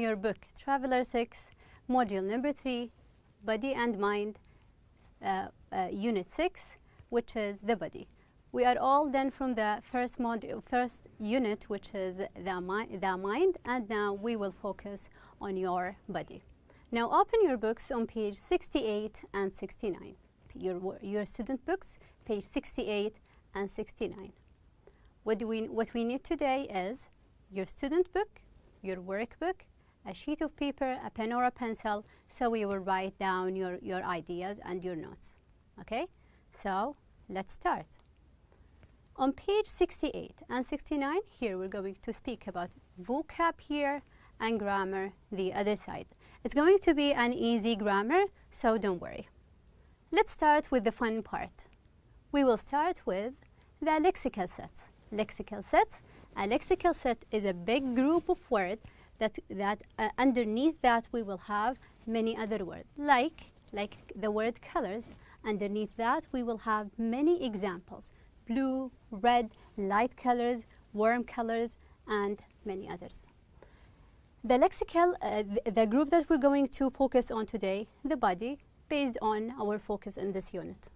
Your book, Traveler 6, Module number 3, Body and Mind, Unit 6, which is the body. We are all done from the first unit, which is the mind, and now we will focus on your body. Now open your books on page 68 and 69. Your student books, page 68 and 69. What we need today is your student book, your workbook, a sheet of paper, a pen or a pencil, so we will write down your ideas and your notes. Okay? So let's start. On page 68 and 69, here we're going to speak about vocab here and grammar the other side. It's going to be an easy grammar, so don't worry. Let's start with the fun part. We will start with the lexical sets. Lexical sets. A lexical set is a big group of words that underneath that we will have many other words, like the word colors. Underneath that we will have many examples: blue, red, light colors, warm colors, and many others. The lexical, the group that we're going to focus on today, the body, based on our focus in this unit.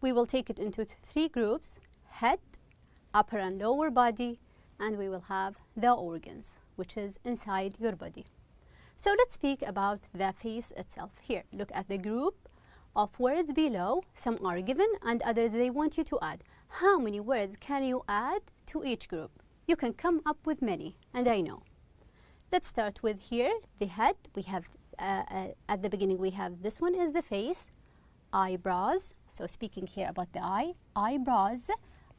We will take it into 3 groups: head, upper and lower body, and we will have the organs, which is inside your body. So let's speak about the face itself. Here, look at the group of words below. Some are given and others they want you to add. How many words can you add to each group? You can come up with many, and I know. Let's start with here, the head. We have, at the beginning, we have this one is the face, eyebrows. So speaking here about the eye, eyebrows,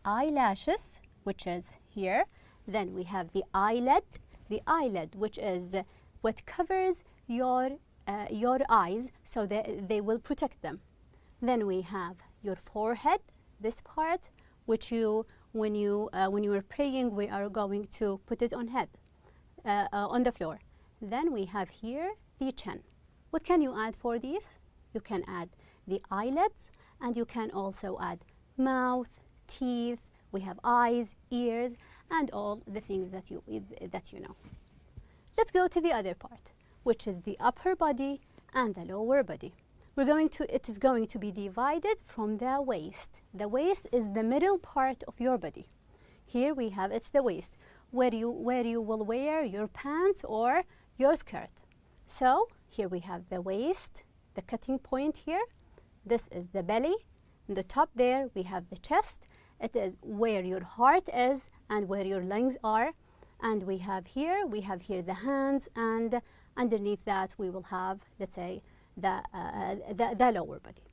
eyelashes, which is here. Then we have the eyelid, which is what covers your eyes, so that they will protect them. Then we have your forehead, this part, which when you are praying, we are going to put it on head, on the floor. Then we have here the chin. What can you add for these? You can add the eyelids, and you can also add mouth, teeth. We have eyes, ears, and all the things that you know. Let's go to the other part, which is the upper body and the lower body. It is going to be divided from the waist. The waist is the middle part of your body. Here we have, it's the waist, where you will wear your pants or your skirt. So here we have the waist, the cutting point here. This is the belly. In the top there we have the chest. It is where your heart is and where your lungs are. And we have here the hands, and underneath that we will have, let's say, the lower body.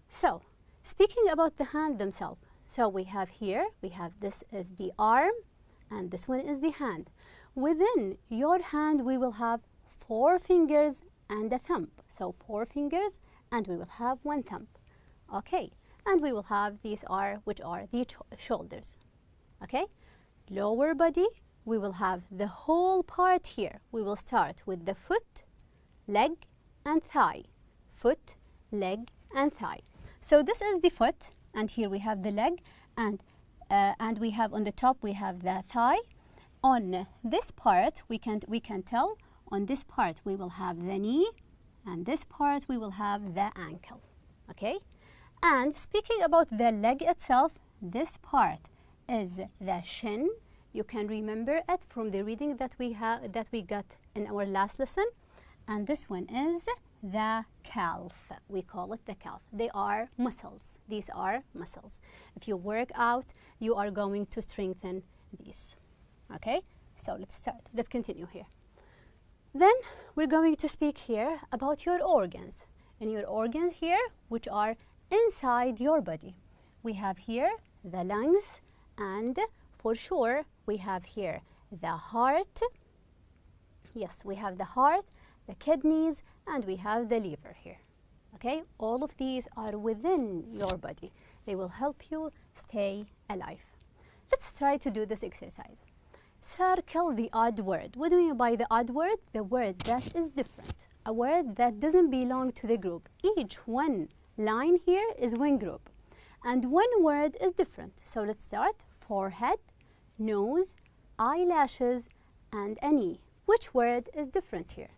So speaking about the hand themselves, so we have here, this is the arm, and this one is the hand. Within your hand we will have 4 fingers and a thumb. So 4 fingers, and we will have 1 thumb. Okay, and we will have which are the shoulders. Okay, lower body, we will have the whole part here. We will start with the foot, leg, and thigh. Foot, leg, and thigh. So this is the foot, and here we have the leg, and we have on the top we have the thigh. On this part we can tell, on this part we will have the knee, and this part we will have the ankle. Okay, and speaking about the leg itself, this part is the shin. You can remember it from the reading that we got in our last lesson. And this one is the calf. We call it the calf. They are muscles. These are muscles. If you work out, you are going to strengthen these. Okay, so let's start. Let's continue here. Then we're going to speak here about your organs. And your organs here, which are inside your body. We have here the lungs, and for sure we have here the heart. Yes, we have the heart, the kidneys, and we have the liver here. Okay, all of these are within your body. They will help you stay alive. Let's try to do this exercise. Circle the odd word. What do you mean by the odd word? The word that is different. A word that doesn't belong to the group. Each one line here is one group, and one word is different. So let's start. Forehead, nose, eyelashes, and a knee. Which word is different here?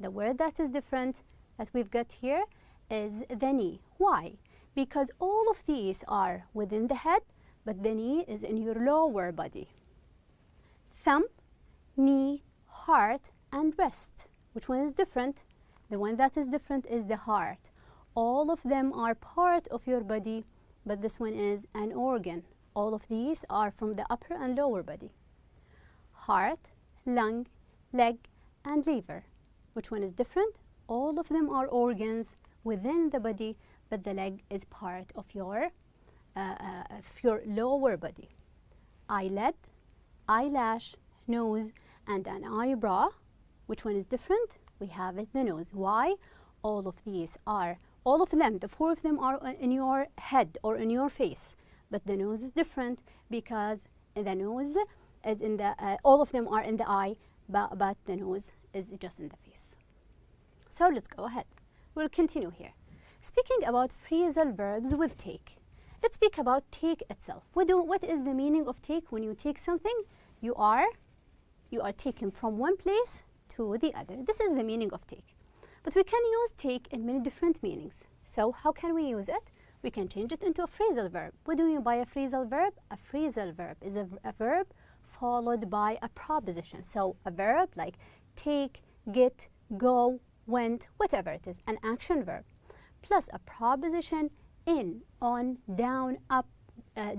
The word that is different that we've got here is the knee. Why? Because all of these are within the head, but the knee is in your lower body. Thumb, knee, heart, and wrist. Which one is different? The one that is different is the heart. All of them are part of your body, but this one is an organ. All of these are from the upper and lower body. Heart, lung, leg, and liver. Which one is different? All of them are organs within the body, but the leg is part of your lower body. Eyelid, eyelash, nose, and an eyebrow. Which one is different? We have it, the nose. Why? All of them, the four of them are in your head or in your face, but the nose is different because the nose is in the, all of them are in the eye, but the nose is just in the face. So let's go ahead. We'll continue here. Speaking about phrasal verbs with take. Let's speak about take itself. What is the meaning of take? When you take something, you are taken from one place to the other. This is the meaning of take. But we can use take in many different meanings. So how can we use it? We can change it into a phrasal verb. What do we mean by a phrasal verb? A phrasal verb is a verb followed by a proposition. So a verb like take, get, go, went, whatever it is, an action verb, plus a proposition in, on, down, up,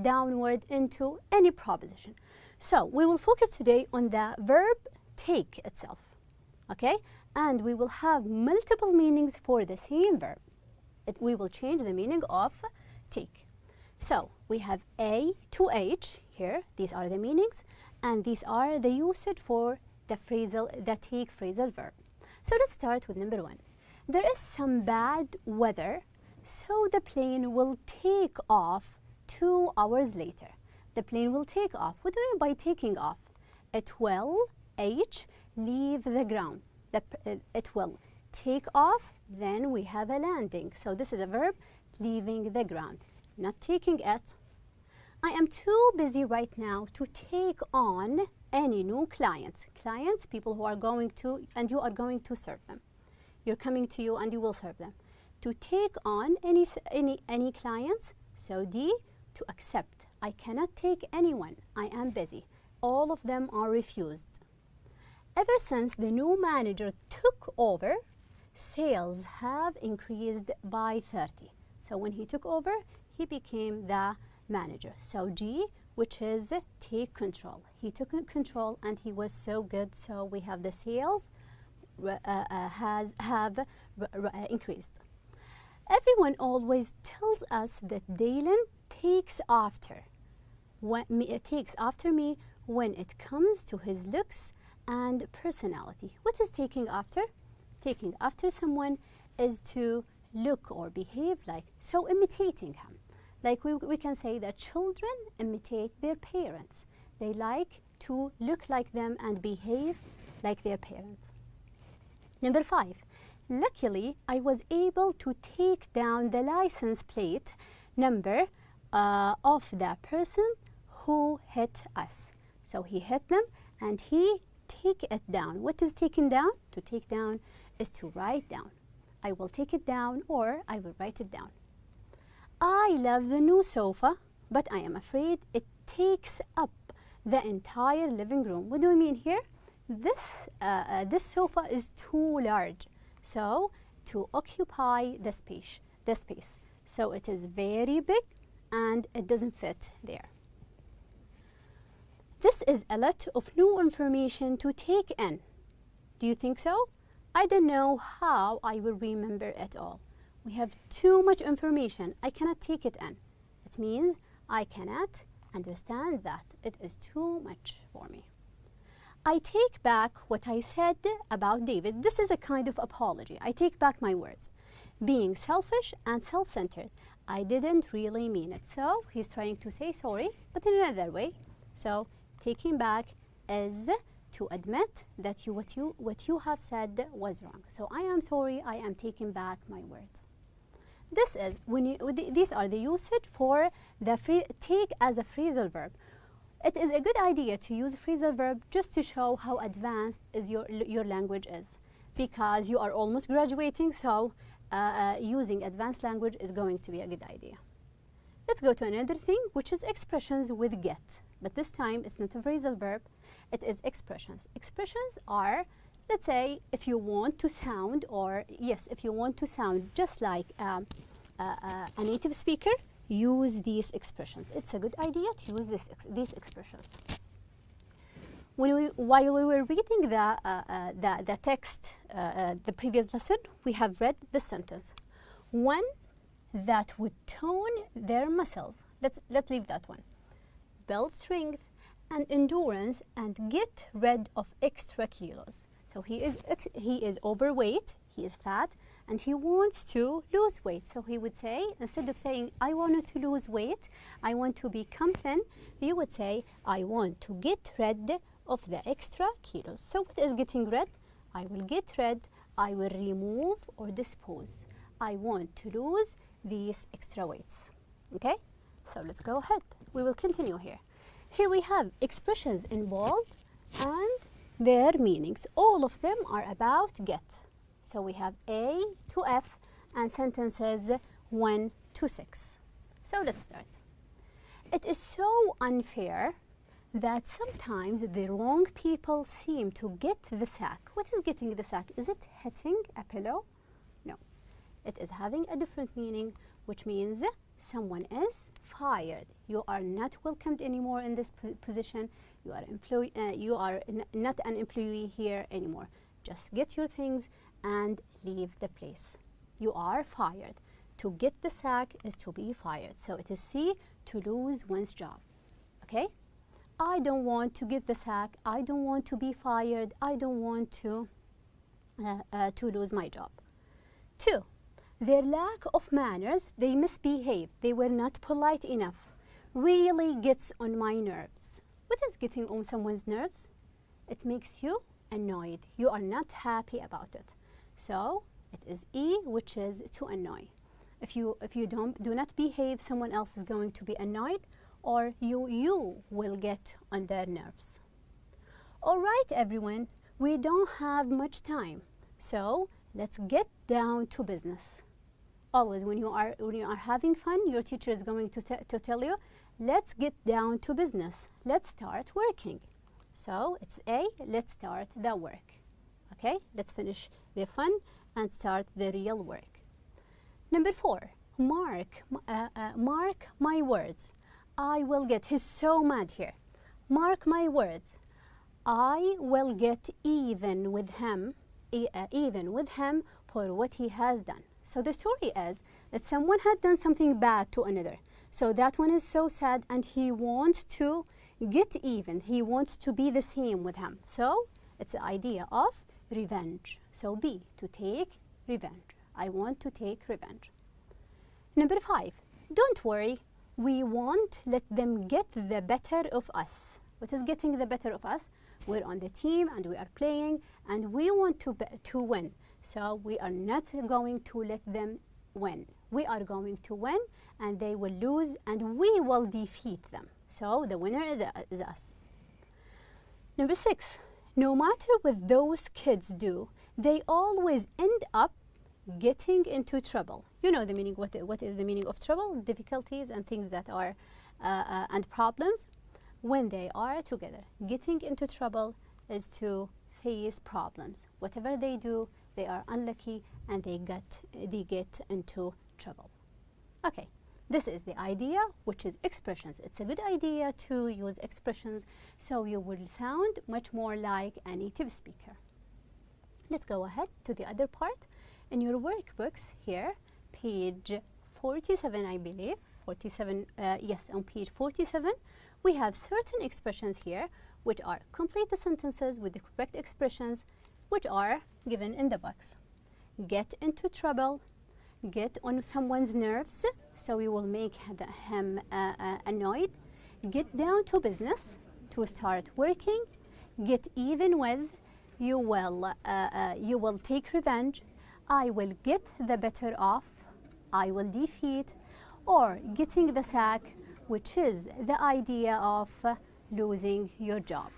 downward, into, any proposition. So we will focus today on the verb take itself, okay? And we will have multiple meanings for the same verb. We will change the meaning of take. So we have A to H here. These are the meanings, and these are the usage for the take phrasal verb. So let's start with number one. There is some bad weather, so the plane will take off 2 hours later. The plane will take off. What do you mean by taking off? It will, H, leave the ground. It will take off, then we have a landing. So this is a verb, leaving the ground, not taking it. I am too busy right now to take on any new clients. Clients, people who are going to, and you are going to serve them. You're coming to you and you will serve them. To take on any clients. So D, to accept. I cannot take anyone. I am busy. All of them are refused. Ever since the new manager took over, sales have increased by 30. So when he took over, he became the manager. So G, which is take control. He took control and he was so good, so we have the sales have increased. Everyone always tells us that Dalen takes after me when it comes to his looks and personality. What is taking after? Taking after someone is to look or behave like, so imitating him. Like we can say that children imitate their parents. They like to look like them and behave like their parents. Number 5, luckily I was able to take down the license plate number of the person who hit us. So he hit them and he take it down. What is taken down? To take down is to write down. I will take it down or I will write it down. I love the new sofa, but I am afraid it takes up the entire living room. What do we mean here? This sofa is too large, so to occupy the space. So it is very big and it doesn't fit there. This is a lot of new information to take in. Do you think so? I don't know how I will remember it all. We have too much information. I cannot take it in. It means I cannot understand that. It is too much for me. I take back what I said about David. This is a kind of apology. I take back my words. Being selfish and self-centered. I didn't really mean it. So he's trying to say sorry, but in another way. So taking back is to admit that what you have said was wrong. So I am sorry, I am taking back my words. This is these are the usage for the take as a phrasal verb. It is a good idea to use phrasal verb just to show how advanced is your language is, because you are almost graduating, so using advanced language is going to be a good idea. Let's go to another thing, which is expressions with get. But this time, it's not a phrasal verb, it is expressions. Expressions are, let's say, if you want to sound, or yes, if you want to sound just like a native speaker, use these expressions. It's a good idea to use these expressions. While we were reading the text, the previous lesson, we have read this sentence. One that would tone their muscles. Let's leave that one. Build strength and endurance and get rid of extra kilos. So he is overweight, he is fat, and he wants to lose weight. So he would say, instead of saying, I wanted to lose weight, I want to become thin, you would say, I want to get rid of the extra kilos. So what is getting rid? I will get rid, I will remove or dispose. I want to lose these extra weights. Okay? So let's go ahead. We will continue here. Here we have expressions in bold and their meanings. All of them are about get. So we have A to F and sentences 1 to 6. So let's start. It is so unfair that sometimes the wrong people seem to get the sack. What is getting the sack? Is it hitting a pillow? No. It is having a different meaning, which means someone is fired. You are not welcomed anymore in this position. You are not an employee here anymore. Just get your things and leave the place. You are fired. To get the sack is to be fired. So it is C, to lose one's job. Okay? I don't want to get the sack. I don't want to be fired. I don't want to lose my job. 2, their lack of manners, they misbehaved. They were not polite enough. Really gets on my nerves. What is getting on someone's nerves? It makes you annoyed. You are not happy about it. So it is E, which is to annoy. If you do not behave, someone else is going to be annoyed, or you will get on their nerves. All right, everyone, we don't have much time, so let's get down to business. Always, when you are having fun, your teacher is going to tell you, let's get down to business. Let's start working. So it's A, let's start the work. Okay, let's finish the fun and start the real work. Number 4, mark my words. I will get, he's so mad here. Mark my words. I will get even with him for what he has done. So the story is that someone had done something bad to another. So that one is so sad and he wants to get even. He wants to be the same with him. So it's the idea of revenge. So B, to take revenge. I want to take revenge. Number 5, don't worry. We won't let them get the better of us. What is getting the better of us? We're on the team and we are playing and we want to win. So we are not going to let them win. We are going to win and they will lose and we will defeat them. So the winner is us. Number 6, no matter what those kids do, they always end up getting into trouble. You know the meaning. What is the meaning of trouble? Difficulties and things that are and problems when they are together. Getting into trouble is to face problems. Whatever they do, they are unlucky and they get into trouble. Okay, this is the idea, which is expressions. It's a good idea to use expressions so you will sound much more like a native speaker. Let's go ahead to the other part. In your workbooks here, page 47, I believe, 47, yes, on page 47, we have certain expressions here which are complete the sentences with the correct expressions which are given in the box. Get into trouble, get on someone's nerves, so we will make him annoyed. Get down to business, to start working. Get even with, you will take revenge. I will get the better of, I will defeat, or getting the sack, which is the idea of losing your job.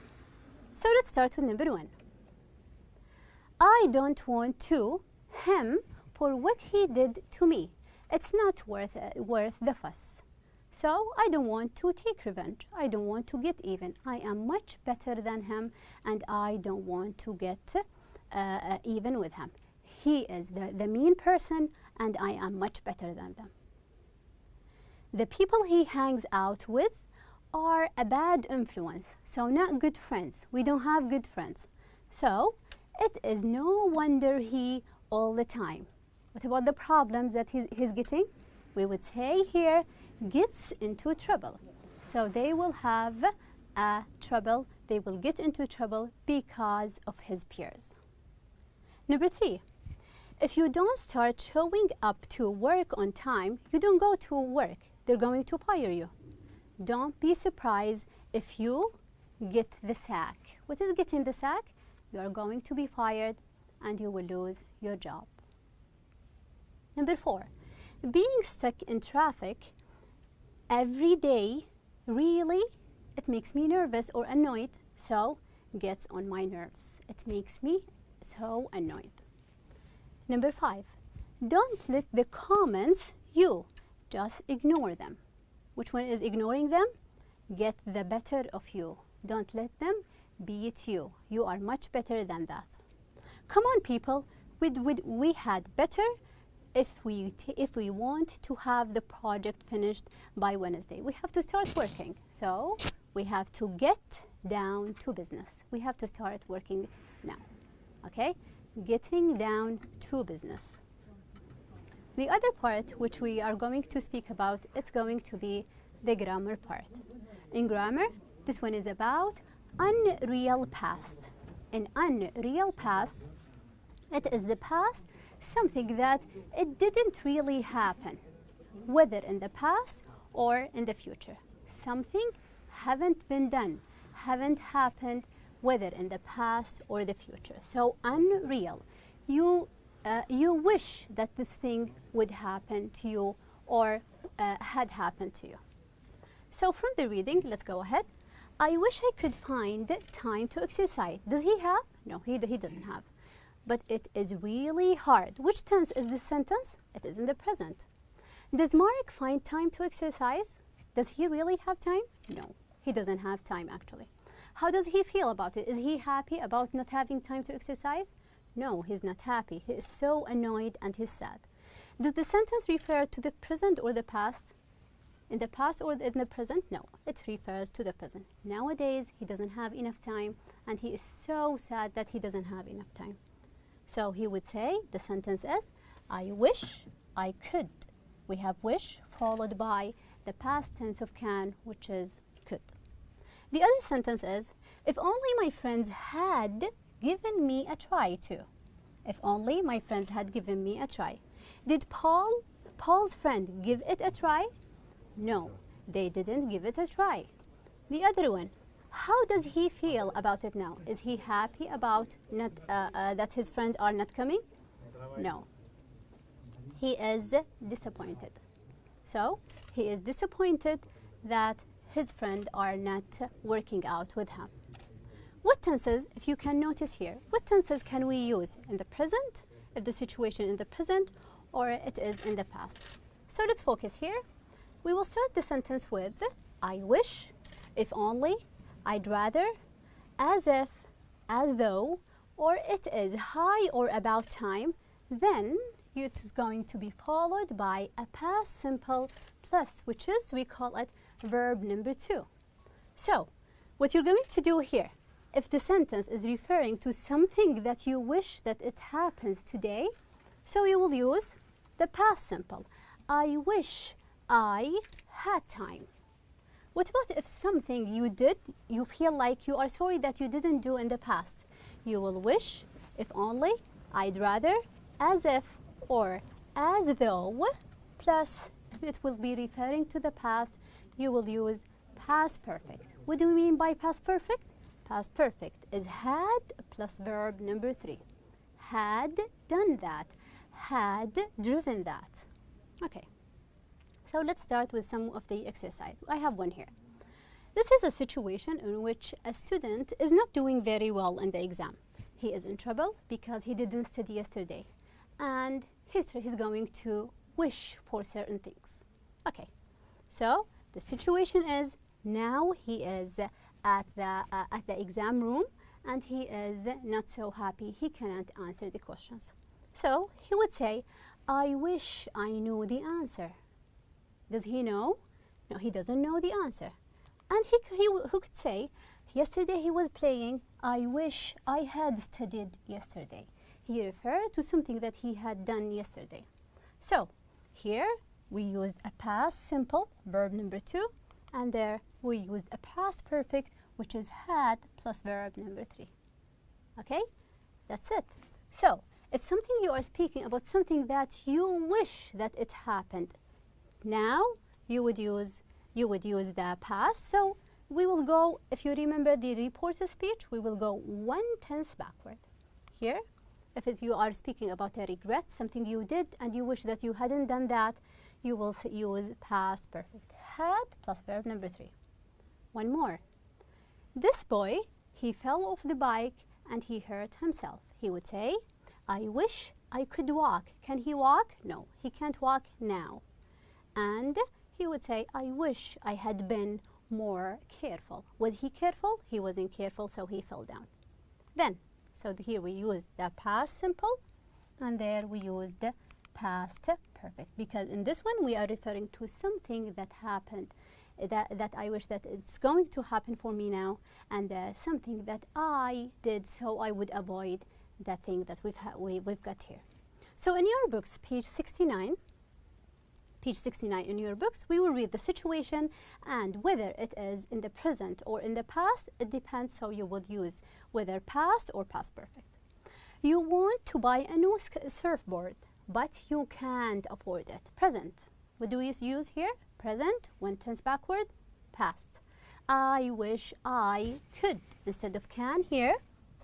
So let's start with number 1. I don't want to him for what he did to me. It's not worth the fuss. So I don't want to take revenge. I don't want to get even. I am much better than him, and I don't want to get even with him. He is the mean person, and I am much better than them. The people he hangs out with are a bad influence, so not good friends. We don't have good friends. So it is no wonder he all the time. What about the problems that he's getting? We would say here, gets into trouble. So they will have trouble. They will get into trouble because of his peers. Number 3, if you don't start showing up to work on time, you don't go to work. They're going to fire you. Don't be surprised if you get the sack. What is getting the sack? You are going to be fired and you will lose your job. Number 4, being stuck in traffic every day, really, it makes me nervous or annoyed, so gets on my nerves. It makes me so annoyed. Number 5, don't let the comments you, just ignore them. Which one is ignoring them? Get the better of you. Don't let them beat you. You are much better than that. Come on, people. We had better if we want to have the project finished by Wednesday. We have to start working. So we have to get down to business. We have to start working now. Okay? Getting down to business. The other part which we are going to speak about, it's going to be the grammar part. In grammar, this one is about unreal past. In unreal past, it is the past, something that it didn't really happen, whether in the past or in the future. Something haven't been done, haven't happened, whether in the past or the future. So unreal. You wish that this thing would happen to you or had happened to you. So from the reading, let's go ahead. I wish I could find time to exercise. Does he have? No, he doesn't have. But it is really hard. Which tense is this sentence? It is in the present. Does Mark find time to exercise? Does he really have time? No, he doesn't have time actually. How does he feel about it? Is he happy about not having time to exercise? No, he's not happy. He is so annoyed and he's sad. Does the sentence refer to the present or the past? In the past or in the present? No, it refers to the present. Nowadays, he doesn't have enough time and he is so sad that he doesn't have enough time. So he would say, the sentence is, I wish I could. We have wish followed by the past tense of can, which is could. The other sentence is, if only my friends had given me a try to. If only my friends had given me a try. Did Paul's friend give it a try? No, they didn't give it a try. The other one, how does he feel about it now? Is he happy about not, that his friends are not coming? No. He is disappointed. So, he is disappointed that his friends are not working out with him. What tenses, if you can notice here, what tenses can we use in the present, if the situation in the present, or it is in the past? So let's focus here. We will start the sentence with I wish, if only, I'd rather, as if, as though, or it is high or about time. Then it is going to be followed by a past simple plus, which is, we call it verb number 2. So what you're going to do here, if the sentence is referring to something that you wish that it happens today, so you will use the past simple. I wish I had time. What about if something you did, you feel like you are sorry that you didn't do in the past? You will wish, if only, I'd rather, as if, or as though, plus it will be referring to the past, you will use past perfect. What do we mean by past perfect? Past perfect is had plus verb number 3. Had done that, had driven that. Okay. So let's start with some of the exercise. I have one here. This is a situation in which a student is not doing very well in the exam. He is in trouble because he didn't study yesterday, and he's going to wish for certain things. Okay, so the situation is now he is at the exam room, and he is not so happy. He cannot answer the questions. So he would say, I wish I knew the answer. Does he know? No, he doesn't know the answer. And who could say, yesterday he was playing, I wish I had studied yesterday. He referred to something that he had done yesterday. So here we used a past simple, verb number 2, and there we used a past perfect, which is had plus verb number 3. Okay, that's it. So if something you are speaking about something that you wish that it happened, now you would use the past. So we will go, if you remember the reporter speech, we will go 1 tense backward. Here, if you are speaking about a regret, something you did and you wish that you hadn't done that, you will use past perfect. Had plus verb number 3. One more. This boy, he fell off the bike and he hurt himself. He would say, I wish I could walk. Can he walk? No, he can't walk now. And he would say, I wish I had been more careful. Was he careful? He wasn't careful, so he fell down. Then, so here we use the past simple, and there we use the past perfect, because in this one we are referring to something that happened, that I wish that it's going to happen for me now, and something that I did so I would avoid that thing that we've got here. So in your books, page 69 in your books, we will read the situation, and whether it is in the present or in the past, it depends, so you would use whether past or past perfect. You want to buy a new surfboard, but you can't afford it. Present. What do we use here? Present, 1 tense backward, past. I wish I could. Instead of can here,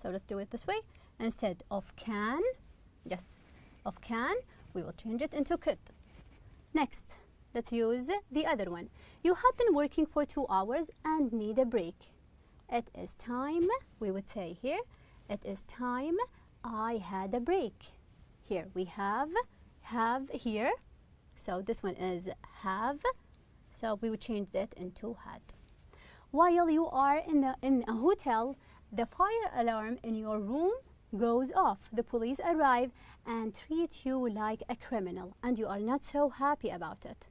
so let's do it this way. Instead of can, we will change it into could. Next, let's use the other one. You have been working for 2 hours and need a break. It is time, we would say here, it is time I had a break. Here we have here, so this one is have, so we would change that into had. While you are in a hotel, the fire alarm in your room goes off. The police arrive and treat you like a criminal, and you are not so happy about it.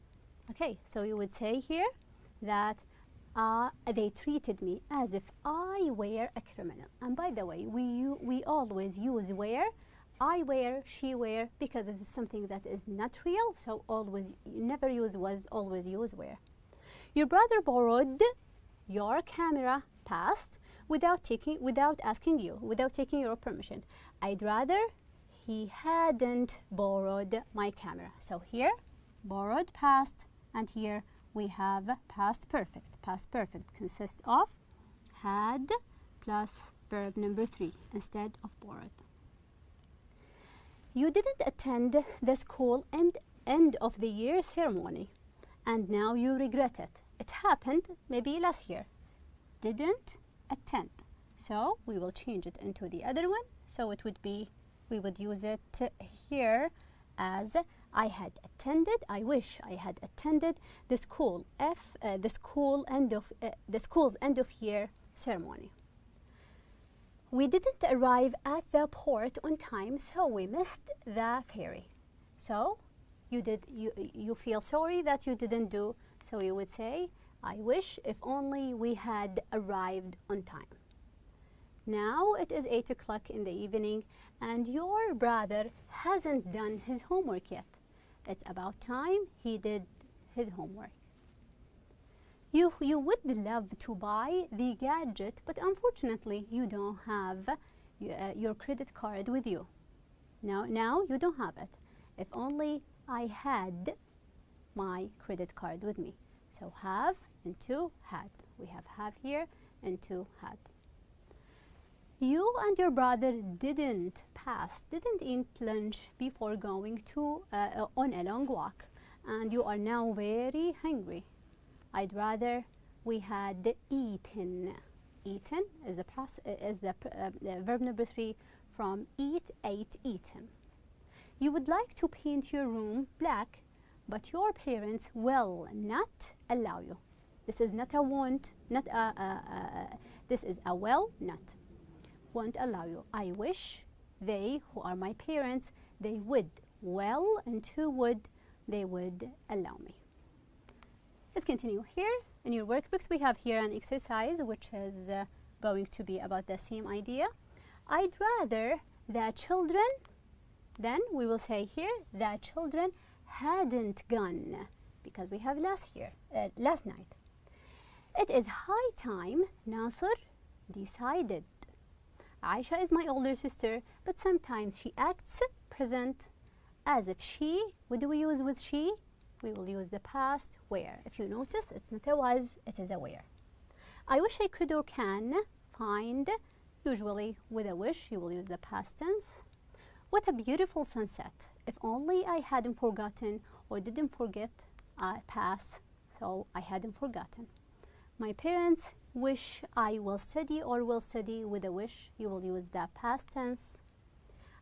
Okay, so you would say here that they treated me as if I were a criminal. And by the way, we always use were. I wear, she wear, because it is something that is not real, so always, never use was, always use were. Your brother borrowed your camera past without taking your permission. I'd rather he hadn't borrowed my camera. So here, borrowed past, and here we have past perfect. Past perfect consists of had plus verb number 3 instead of borrowed. You didn't attend the school end of the year ceremony, and now you regret it. It happened maybe last year. Didn't attend. So we will change it into the other one. So it would be, we would use it here as I had attended. I wish I had attended the school's end of year ceremony. We didn't arrive at the port on time, so we missed the ferry. So you feel sorry that you didn't do, so you would say, I wish if only we had arrived on time. Now it is 8 o'clock in the evening and your brother hasn't done his homework yet. It's about time he did his homework. You would love to buy the gadget, but unfortunately you don't have your credit card with you. Now you don't have it. If only I had my credit card with me. So have into had. We have here into had. You and your brother didn't eat lunch before going to on a long walk, and you are now very hungry. I'd rather we had eaten. Eaten is the verb number 3 from eat, ate, eaten. You would like to paint your room black, but your parents will not allow you. This is not a want, not this is a will, not. Won't allow you. I wish they, who are my parents, they would. Well and to would, they would allow me. Let's continue here. In your workbooks, we have here an exercise which is going to be about the same idea. I'd rather the children, then we will say here, the children hadn't gone, because we have last night. It is high time Nasser decided. Aisha is my older sister, but sometimes she acts present as if she. What do we use with she? We will use the past where. If you notice, it's not a was, it is a where. I wish I could or can find. Usually with a wish, you will use the past tense. What a beautiful sunset. If only I hadn't forgotten or didn't forget, pass, so I hadn't forgotten. My parents wish I will study or will study. With a wish, you will use the past tense.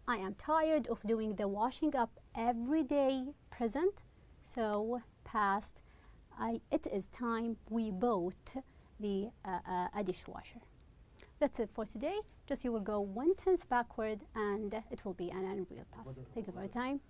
I am tired of doing the washing up every day, present, so past. It is time we bought a dishwasher. That's it for today. Just you will go one tense backward and it will be an unreal past. Thank you for your time.